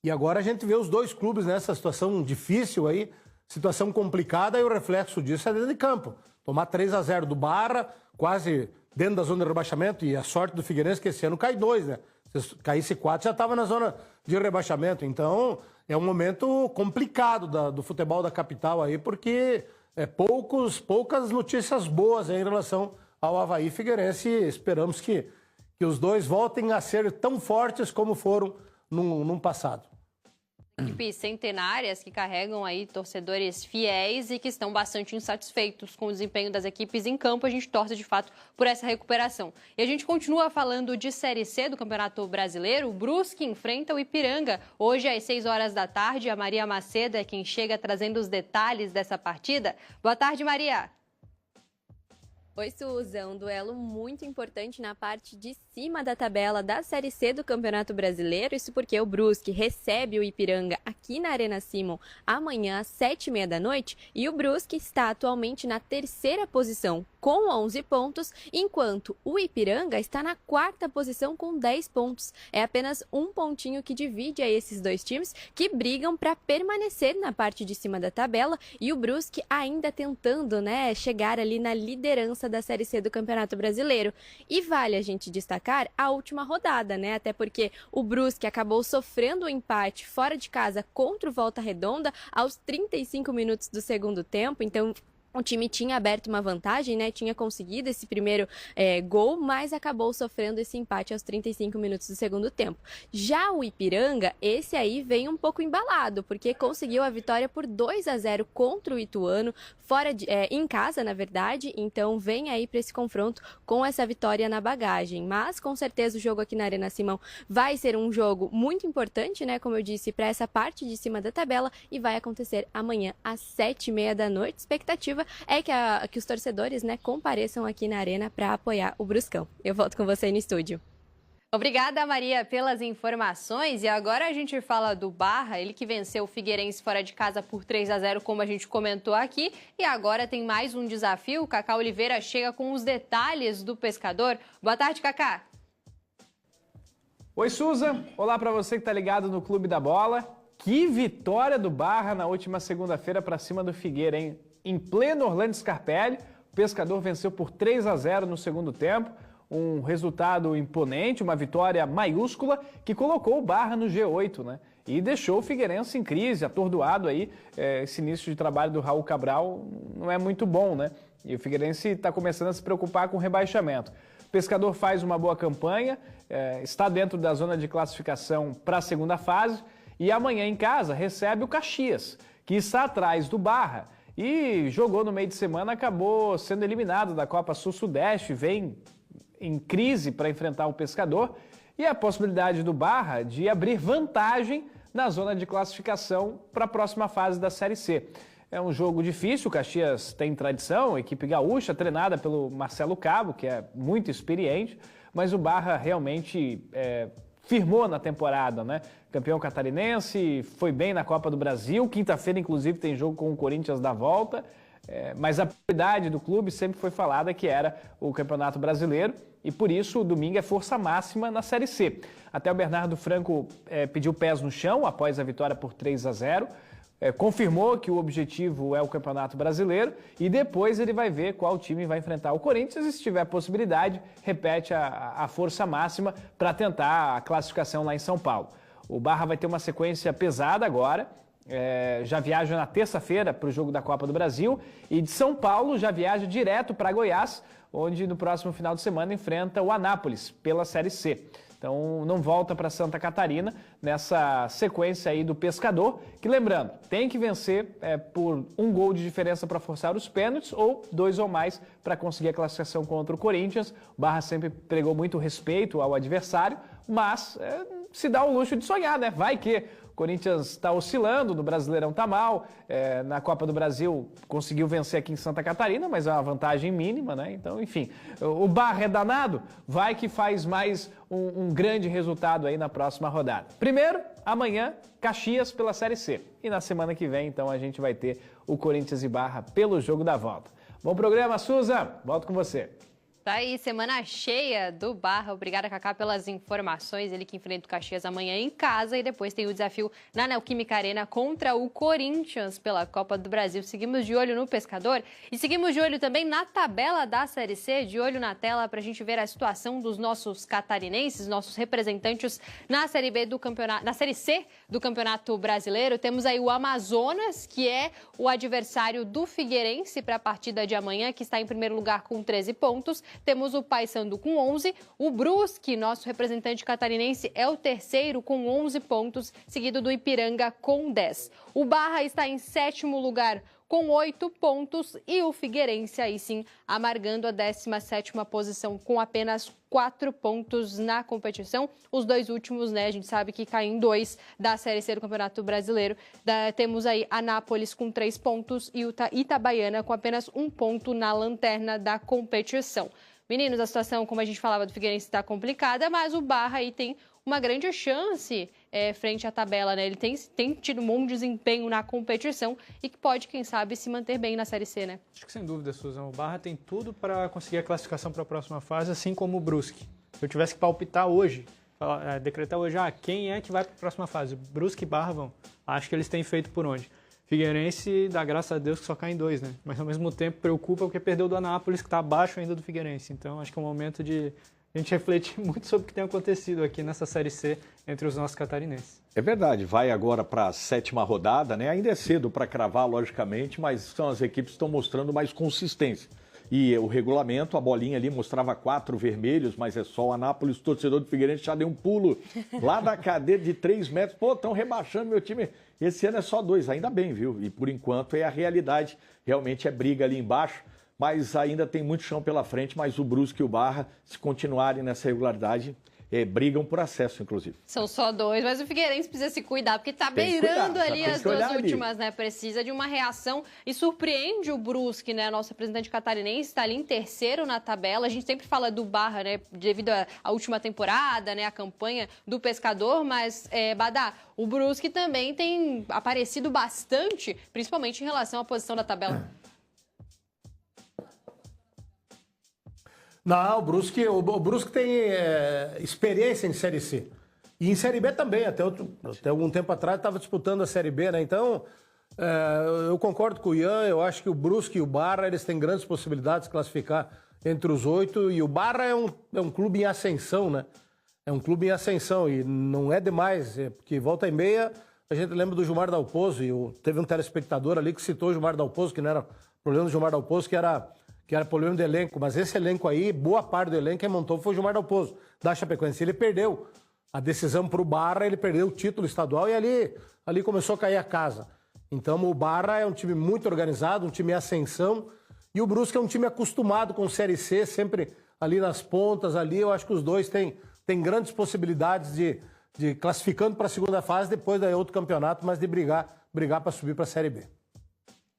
E agora a gente vê os 2 clubes nessa situação difícil aí, situação complicada, e o reflexo disso é dentro de campo. Tomar 3-0 do Barra, quase dentro da zona de rebaixamento, e a sorte do Figueirense que esse ano cai 2, né? Se caísse 4, já estava na zona de rebaixamento. Então, é um momento complicado do futebol da capital aí, porque poucas notícias boas aí em relação ao Avaí e Figueirense. Esperamos que os 2 voltem a ser tão fortes como foram num passado. Equipes centenárias que carregam aí torcedores fiéis e que estão bastante insatisfeitos com o desempenho das equipes em campo. A gente torce, de fato, por essa recuperação. E a gente continua falando de Série C do Campeonato Brasileiro. O Brusque enfrenta o Ipiranga. Hoje, às 6 horas da tarde, a Maria Macedo é quem chega trazendo os detalhes dessa partida. Boa tarde, Maria. Oi, Susan. Um duelo muito importante na parte de cima da tabela da Série C do Campeonato Brasileiro. Isso porque o Brusque recebe o Ipiranga aqui na Arena Simon amanhã às 7h30 da noite. E o Brusque está atualmente na 3ª posição com 11 pontos, enquanto o Ipiranga está na 4ª posição com 10 pontos. É apenas um pontinho que divide aí esses 2 times que brigam para permanecer na parte de cima da tabela, e o Brusque ainda tentando, né, chegar ali na liderança da Série C do Campeonato Brasileiro. E vale a gente destacar a última rodada, né? Até porque o Brusque acabou sofrendo um empate fora de casa contra o Volta Redonda aos 35 minutos do segundo tempo, então O time tinha aberto uma vantagem, né? Tinha conseguido esse primeiro gol, mas acabou sofrendo esse empate aos 35 minutos do segundo tempo. Já o Ipiranga, esse aí vem um pouco embalado, porque conseguiu a vitória por 2-0 contra o Ituano, em casa, na verdade. Então vem aí para esse confronto com essa vitória na bagagem. Mas com certeza o jogo aqui na Arena Simão vai ser um jogo muito importante, né? Como eu disse, para essa parte de cima da tabela, e vai acontecer amanhã às 7h30 da noite. Expectativa é que os torcedores, né, compareçam aqui na Arena para apoiar o Bruscão. Eu volto com você no estúdio. Obrigada, Maria, pelas informações. E agora a gente fala do Barra, ele que venceu o Figueirense fora de casa por 3-0, como a gente comentou aqui. E agora tem mais um desafio. O Cacá Oliveira chega com os detalhes do Pescador. Boa tarde, Cacá. Oi, Suza. Olá para você que está ligado no Clube da Bola. Que vitória do Barra na última segunda-feira para cima do Figueira, hein? Em pleno Orlando Scarpelli, o Pescador venceu por 3-0 no segundo tempo, um resultado imponente, uma vitória maiúscula que colocou o Barra no G8, né? E deixou o Figueirense em crise, atordoado aí. Esse início de trabalho do Raul Cabral não é muito bom, né? E o Figueirense está começando a se preocupar com o rebaixamento. O Pescador faz uma boa campanha, está dentro da zona de classificação para a segunda fase e amanhã em casa recebe o Caxias, que está atrás do Barra. E jogou no meio de semana, acabou sendo eliminado da Copa Sul-Sudeste, vem em crise para enfrentar o Pescador. E a possibilidade do Barra de abrir vantagem na zona de classificação para a próxima fase da Série C. É um jogo difícil, o Caxias tem tradição, equipe gaúcha, treinada pelo Marcelo Cabo, que é muito experiente, mas o Barra realmente firmou na temporada, né? Campeão catarinense, foi bem na Copa do Brasil, quinta-feira inclusive tem jogo com o Corinthians da volta, mas a prioridade do clube sempre foi falada que era o Campeonato Brasileiro e por isso o domingo é força máxima na Série C. Até o Bernardo Franco pediu pés no chão após a vitória por 3-0, confirmou que o objetivo é o Campeonato Brasileiro e depois ele vai ver qual time vai enfrentar o Corinthians e se tiver possibilidade, repete a força máxima para tentar a classificação lá em São Paulo. O Barra vai ter uma sequência pesada agora, já viaja na terça-feira para o jogo da Copa do Brasil e de São Paulo já viaja direto para Goiás, onde no próximo final de semana enfrenta o Anápolis pela Série C. Então não volta para Santa Catarina nessa sequência aí do Pescador, que lembrando, tem que vencer por um gol de diferença para forçar os pênaltis ou 2 ou mais para conseguir a classificação contra o Corinthians. O Barra sempre pregou muito respeito ao adversário, mas se dá o luxo de sonhar, né? Vai que o Corinthians está oscilando, no Brasileirão está mal, na Copa do Brasil conseguiu vencer aqui em Santa Catarina, mas é uma vantagem mínima, né? Então, enfim, o Barra é danado, vai que faz mais um grande resultado aí na próxima rodada. Primeiro, amanhã, Caxias pela Série C. E na semana que vem, então, a gente vai ter o Corinthians e Barra pelo jogo da volta. Bom programa, Suza. Volto com você. Tá aí, semana cheia do Barra. Obrigada, Cacá, pelas informações. Ele que enfrenta o Caxias amanhã em casa e depois tem o desafio na Neoquímica Arena contra o Corinthians pela Copa do Brasil. Seguimos de olho no Pescador e seguimos de olho também na tabela da Série C, de olho na tela para a gente ver a situação dos nossos catarinenses, nossos representantes na Série B do campeonato, na Série C do Campeonato Brasileiro. Temos aí o Amazonas, que é o adversário do Figueirense para a partida de amanhã, que está em primeiro lugar com 13 pontos. Temos o Paysandu com 11, o Brusque, nosso representante catarinense, é o terceiro com 11 pontos, seguido do Ipiranga com 10. O Barra está em sétimo lugar com 8 pontos e o Figueirense aí sim amargando a 17ª posição com apenas 4 pontos na competição. Os dois últimos, né, a gente sabe que caem 2 da Série C do Campeonato Brasileiro. Temos aí Anápolis com 3 pontos e o Itabaiana com apenas 1 ponto na lanterna da competição. Meninos, a situação, como a gente falava, do Figueirense está complicada, mas o Barra aí tem uma grande chance frente à tabela, né? Ele tem tido um bom desempenho na competição e que pode, quem sabe, se manter bem na Série C, né? Acho que sem dúvida, Suzana. O Barra tem tudo para conseguir a classificação para a próxima fase, assim como o Brusque. Se eu tivesse que palpitar hoje, decretar hoje, quem é que vai para a próxima fase? Brusque e Barra vão. Acho que eles têm feito por onde. Figueirense, dá graças a Deus que só cai em 2, né? Mas ao mesmo tempo preocupa porque perdeu do Anápolis, que está abaixo ainda do Figueirense. Então acho que é um momento de a gente reflete muito sobre o que tem acontecido aqui nessa Série C entre os nossos catarinenses. É verdade, vai agora para a 7ª rodada, né? Ainda é cedo para cravar, logicamente, mas são as equipes que estão mostrando mais consistência. E o regulamento, a bolinha ali mostrava 4 vermelhos, mas é só o Anápolis, o torcedor do Figueirense já deu um pulo lá da cadeira de 3 metros. Pô, estão rebaixando meu time. Esse ano é só 2, ainda bem, viu? E por enquanto é a realidade, realmente é briga ali embaixo, mas ainda tem muito chão pela frente, mas o Brusque e o Barra, se continuarem nessa regularidade, brigam por acesso, inclusive. São só 2, mas o Figueirense precisa se cuidar, porque está beirando ali as 2 últimas, né? Precisa de uma reação e surpreende o Brusque, né? Nosso representante catarinense está ali em 3º na tabela. A gente sempre fala do Barra, né? Devido à última temporada, né? A campanha do Pescador, mas, Badá, o Brusque também tem aparecido bastante, principalmente em relação à posição da tabela. Não, o Brusque tem experiência em Série C. E em Série B também, até algum tempo atrás estava disputando a Série B, né? Então, eu concordo com o Ian, eu acho que o Brusque e o Barra, eles têm grandes possibilidades de classificar entre os 8, e o Barra é um clube em ascensão, né? É um clube em ascensão, e não é demais, porque volta e meia, a gente lembra do Gilmar Dalpozo, e teve um telespectador ali que citou o Gilmar Dalpozo, que não era problema do Gilmar Dalpozo, que era problema do elenco, mas esse elenco aí, boa parte do elenco quem montou foi o Gilmar Dalpozo, da Chapecoense. Ele perdeu a decisão para o Barra, ele perdeu o título estadual e ali começou a cair a casa. Então o Barra é um time muito organizado, um time em ascensão, e o Brusque é um time acostumado com Série C, sempre ali nas pontas, ali eu acho que os dois têm grandes possibilidades de classificando para a segunda fase, depois daí outro campeonato, mas de brigar para subir para a Série B.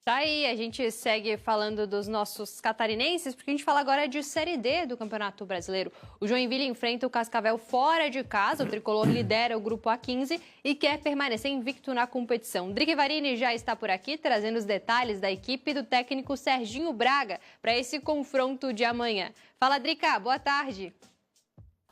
Tá aí, a gente segue falando dos nossos catarinenses, porque a gente fala agora de Série D do Campeonato Brasileiro. O Joinville enfrenta o Cascavel fora de casa, o tricolor lidera o grupo A15 e quer permanecer invicto na competição. Drica Varini já está por aqui, trazendo os detalhes da equipe do técnico Serginho Braga para esse confronto de amanhã. Fala, Drica, boa tarde.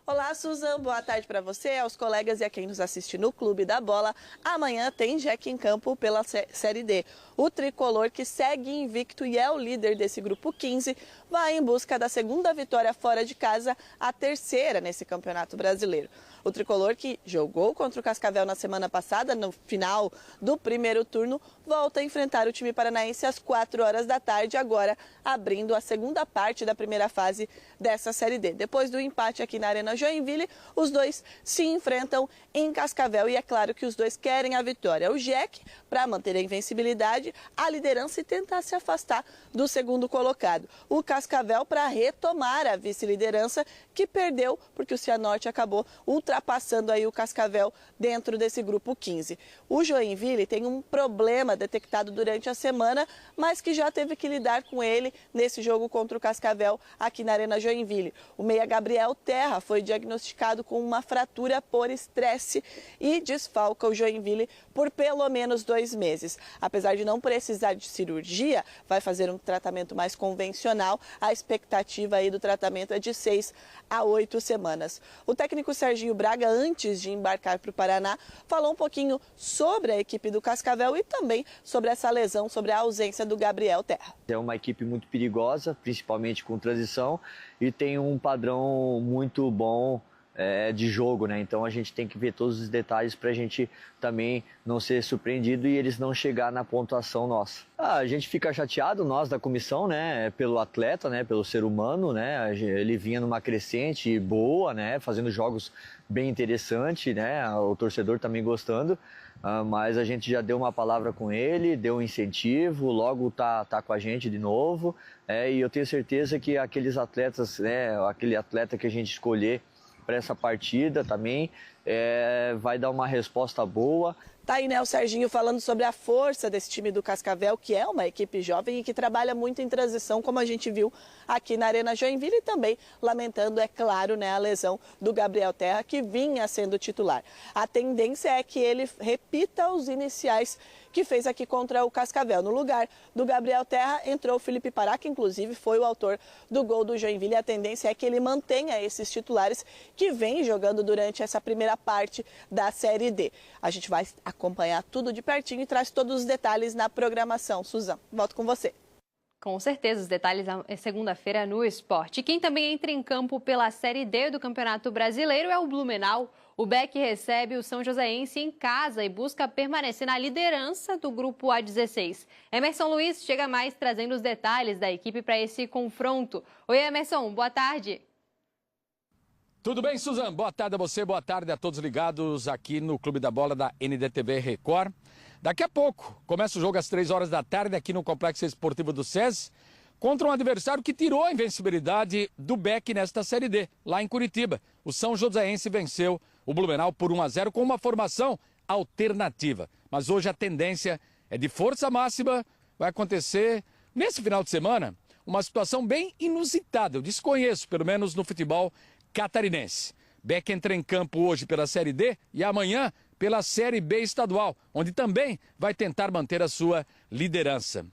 Olá, Suzan, boa tarde para você, aos colegas e a quem nos assiste no Clube da Bola. Amanhã tem Jack em campo pela Série D. O tricolor, que segue invicto e é o líder desse grupo 15, vai em busca da 2ª vitória fora de casa, a 3ª nesse Campeonato Brasileiro. O tricolor, que jogou contra o Cascavel na semana passada, no final do primeiro turno, volta a enfrentar o time paranaense às 4 horas da tarde, agora abrindo a 2ª parte da primeira fase dessa Série D. Depois do empate aqui na Arena Joinville, os dois se enfrentam em Cascavel e é claro que os dois querem a vitória. O Jack, para manter a invencibilidade, a liderança e tentar se afastar do 2º colocado. O Cascavel para retomar a vice-liderança, que perdeu porque o Cianorte acabou ultrapassando aí o Cascavel dentro desse grupo 15. O Joinville tem um problema detectado durante a semana, mas que já teve que lidar com ele nesse jogo contra o Cascavel aqui na Arena Joinville. O meia Gabriel Terra foi diagnosticado com uma fratura por estresse e desfalca o Joinville por pelo menos 2 meses. Apesar de não precisar de cirurgia, vai fazer um tratamento mais convencional. A expectativa aí do tratamento é de 6 a 8 semanas. O técnico Serginho Braga, antes de embarcar para o Paraná, falou um pouquinho sobre a equipe do Cascavel e também sobre essa lesão, sobre a ausência do Gabriel Terra. É uma equipe muito perigosa, principalmente com transição, e tem um padrão muito bom de jogo, né? Então a gente tem que ver todos os detalhes para a gente também não ser surpreendido e eles não chegar na pontuação nossa. A gente fica chateado, nós da comissão, né? Pelo atleta, né? Pelo ser humano, né? Ele vinha numa crescente boa, né? Fazendo jogos bem interessantes, né? O torcedor também gostando. Mas a gente já deu uma palavra com ele, deu um incentivo, logo tá com a gente de novo. E eu tenho certeza que aqueles atletas, né? Aquele atleta que a gente escolher para essa partida também vai dar uma resposta boa. Tá aí, né, o Serginho falando sobre a força desse time do Cascavel, que é uma equipe jovem e que trabalha muito em transição, como a gente viu aqui na Arena Joinville, e também lamentando, é claro, né, a lesão do Gabriel Terra, que vinha sendo titular. A tendência é que ele repita os iniciais que fez aqui contra o Cascavel. No lugar do Gabriel Terra entrou o Felipe Pará, que inclusive foi o autor do gol do Joinville. A tendência é que ele mantenha esses titulares que vem jogando durante essa primeira parte da Série D. A gente vai acompanhar tudo de pertinho e traz todos os detalhes na programação. Suzan, volto com você. Com certeza, os detalhes é segunda-feira no Esporte. E quem também entra em campo pela Série D do Campeonato Brasileiro é o Blumenau. O BEC recebe o São Joséense em casa e busca permanecer na liderança do Grupo A16. Emerson Luiz chega mais trazendo os detalhes da equipe para esse confronto. Oi, Emerson, boa tarde. Tudo bem, Suzano? Boa tarde a você, boa tarde a todos ligados aqui no Clube da Bola da NDTV Record. Daqui a pouco começa o jogo às 3 horas da tarde aqui no Complexo Esportivo do SESI contra um adversário que tirou a invencibilidade do BEC nesta Série D, lá em Curitiba. O São Joséense venceu o Blumenau por 1-0 com uma formação alternativa. Mas hoje a tendência é de força máxima. Vai acontecer nesse final de semana uma situação bem inusitada. Eu desconheço, pelo menos no futebol catarinense. BEC entra em campo hoje pela Série D e amanhã pela Série B estadual, onde também vai tentar manter a sua liderança.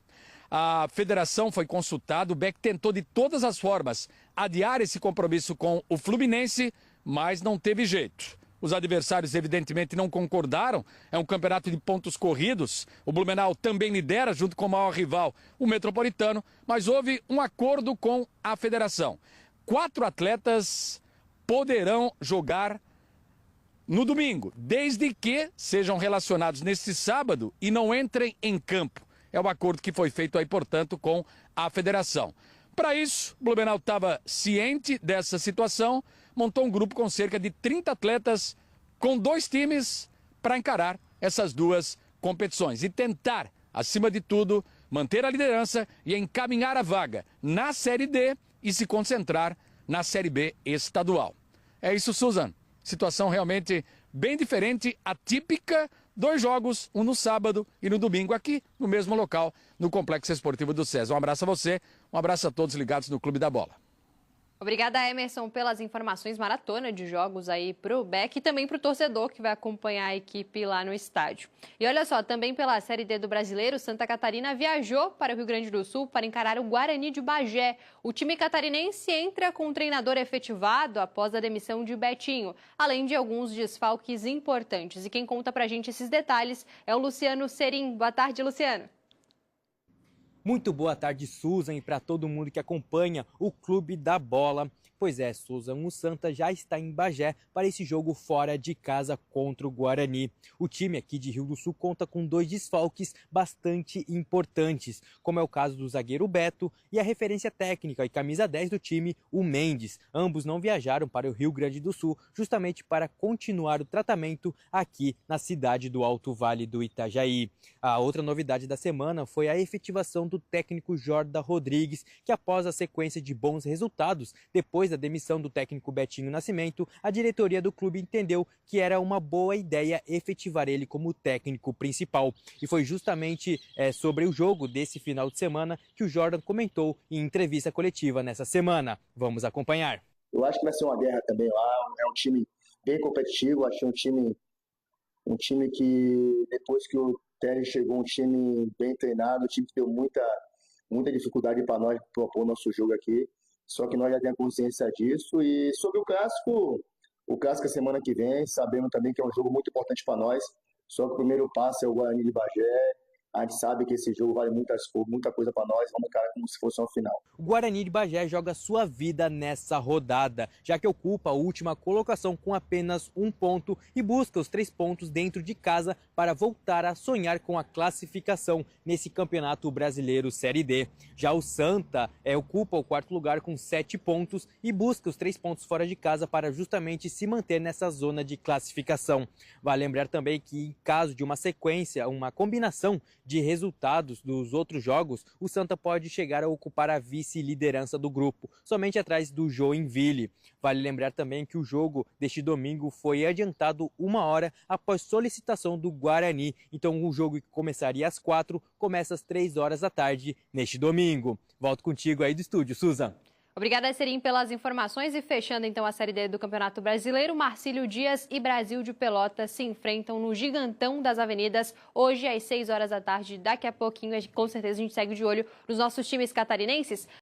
A federação foi consultada, o BEC tentou de todas as formas adiar esse compromisso com o Fluminense, mas não teve jeito. Os adversários evidentemente não concordaram, é um campeonato de pontos corridos, o Blumenau também lidera junto com o maior rival, o Metropolitano, mas houve um acordo com a federação. 4 atletas poderão jogar no domingo, desde que sejam relacionados neste sábado e não entrem em campo. É o acordo que foi feito aí, portanto, com a federação. Para isso, o Blumenau estava ciente dessa situação, montou um grupo com cerca de 30 atletas, com 2 times, para encarar essas 2 competições e tentar, acima de tudo, manter a liderança e encaminhar a vaga na Série D e se concentrar na Série B estadual. É isso, Suzano. Situação realmente bem diferente, atípica. 2 jogos, um no sábado e no domingo aqui no mesmo local, no Complexo Esportivo do SESI. Um abraço a você, um abraço a todos ligados no Clube da Bola. Obrigada, Emerson, pelas informações. Maratona de jogos aí pro BEC e também pro torcedor que vai acompanhar a equipe lá no estádio. E olha só, também pela Série D do Brasileiro, Santa Catarina viajou para o Rio Grande do Sul para encarar o Guarani de Bagé. O time catarinense entra com um treinador efetivado após a demissão de Betinho, além de alguns desfalques importantes. E quem conta pra gente esses detalhes é o Luciano Serim. Boa tarde, Luciano. Muito boa tarde, Susan, e para todo mundo que acompanha o Clube da Bola. Pois é, Susan, o Santa já está em Bagé para esse jogo fora de casa contra o Guarani. O time aqui de Rio do Sul conta com 2 desfalques bastante importantes, como é o caso do zagueiro Beto e a referência técnica e camisa 10 do time, o Mendes. Ambos não viajaram para o Rio Grande do Sul justamente para continuar o tratamento aqui na cidade do Alto Vale do Itajaí. A outra novidade da semana foi a efetivação do técnico Jordan Rodrigues, que após a sequência de bons resultados, depois da demissão do técnico Betinho Nascimento, a diretoria do clube entendeu que era uma boa ideia efetivar ele como técnico principal. E foi justamente sobre o jogo desse final de semana que o Jordan comentou em entrevista coletiva nessa semana. Vamos acompanhar. Eu acho que vai ser uma guerra também lá, é um time bem competitivo, achei um time que depois que o Terry chegou, um time bem treinado, um time que deu muita dificuldade para nós propor nosso jogo aqui. Só que nós já temos consciência disso. E sobre o clássico é semana que vem, sabendo também que é um jogo muito importante para nós. Só que o primeiro passo é o Guarani de Bagé. A gente sabe que esse jogo vale muita coisa para nós, vamos encarar como se fosse uma final. O Guarani de Bagé joga sua vida nessa rodada, já que ocupa a última colocação com apenas 1 ponto e busca os 3 pontos dentro de casa para voltar a sonhar com a classificação nesse Campeonato Brasileiro Série D. Já o Santa ocupa o 4º lugar com 7 pontos e busca os 3 pontos fora de casa para justamente se manter nessa zona de classificação. Vale lembrar também que em caso de uma sequência, uma combinação de resultados dos outros jogos, o Santa pode chegar a ocupar a vice-liderança do grupo, somente atrás do Joinville. Vale lembrar também que o jogo deste domingo foi adiantado 1 hora após solicitação do Guarani. Então o jogo que começaria às 4, começa às 3 horas da tarde neste domingo. Volto contigo aí do estúdio, Susan. Obrigada, Serim, pelas informações. E fechando então a Série D do Campeonato Brasileiro, Marcílio Dias e Brasil de Pelotas se enfrentam no Gigantão das Avenidas, hoje às 6 horas da tarde. Daqui a pouquinho, com certeza, a gente segue de olho nos nossos times catarinenses.